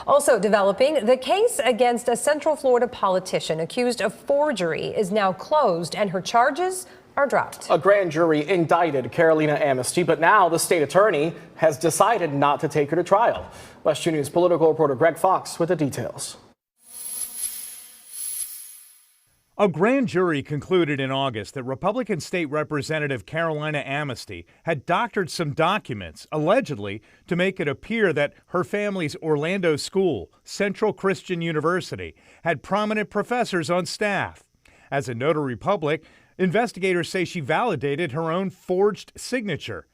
Also developing, the case against a Central Florida politician accused of forgery is now closed and her charges are dropped. A grand jury indicted Carolina Amnesty, but now the state attorney has decided not to take her to trial. West 2 News political reporter Greg Fox with the details. A grand jury concluded in August that Republican State Representative Carolina Amnesty had doctored some documents, allegedly, to make it appear that her family's Orlando school, Central Christian University, had prominent professors on staff. As a notary public, investigators say she validated her own forged signature.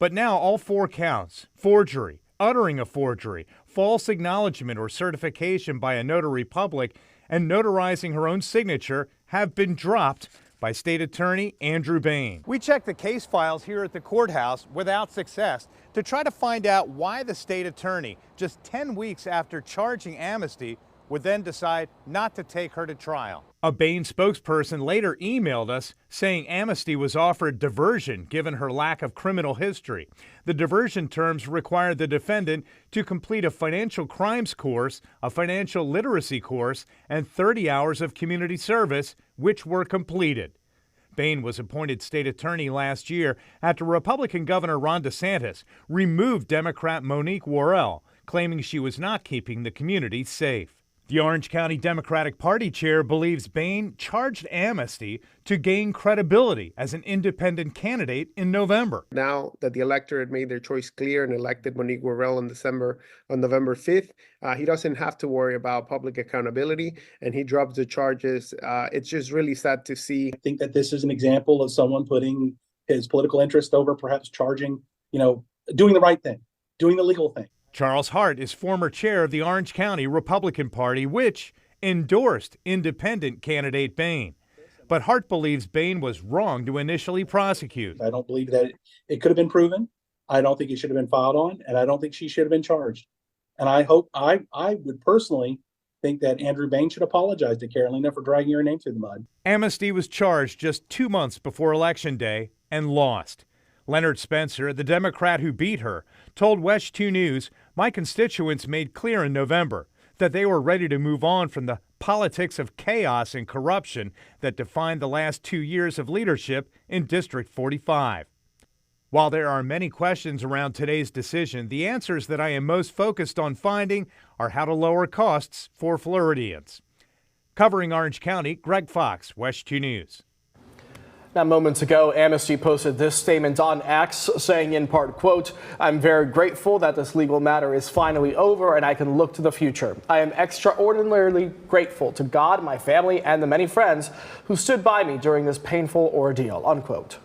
But now all 4 counts, forgery, uttering a forgery, false acknowledgement or certification by a notary public, and notarizing her own signature have been dropped by State Attorney Andrew Bain. We checked the case files here at the courthouse without success to try to find out why the state attorney, just 10 weeks after charging Amnesty, would then decide not to take her to trial. A Bain spokesperson later emailed us saying Amnesty was offered diversion given her lack of criminal history. The diversion terms required the defendant to complete a financial crimes course, a financial literacy course, and 30 hours of community service, which were completed. Bain was appointed state attorney last year after Republican Governor Ron DeSantis removed Democrat Monique Worrell, claiming she was not keeping the community safe. The Orange County Democratic Party chair believes Bain charged Amnesty to gain credibility as an independent candidate in November. Now that the electorate made their choice clear and elected Monique Worrell on November 5th, he doesn't have to worry about public accountability, and he drops the charges. It's just really sad to see. I think that this is an example of someone putting his political interest over perhaps charging, doing the right thing, doing the legal thing. Charles Hart is former chair of the Orange County Republican Party, which endorsed independent candidate Bain. But Hart believes Bain was wrong to initially prosecute. I don't believe that it could have been proven. I don't think it should have been filed on, and I don't think she should have been charged. And I hope I would personally think that Andrew Bain should apologize to Carolina for dragging her name through the mud. Amnesty was charged just 2 months before Election Day and lost. Leonard Spencer, the Democrat who beat her, told West 2 News, "My constituents made clear in November that they were ready to move on from the politics of chaos and corruption that defined the last 2 years of leadership in District 45. While there are many questions around today's decision, the answers that I am most focused on finding are how to lower costs for Floridians." Covering Orange County, Greg Fox, West 2 News. Now, moments ago, Amnesty posted this statement on X saying in part, quote, "I'm very grateful that this legal matter is finally over and I can look to the future. I am extraordinarily grateful to God, my family, and the many friends who stood by me during this painful ordeal," unquote.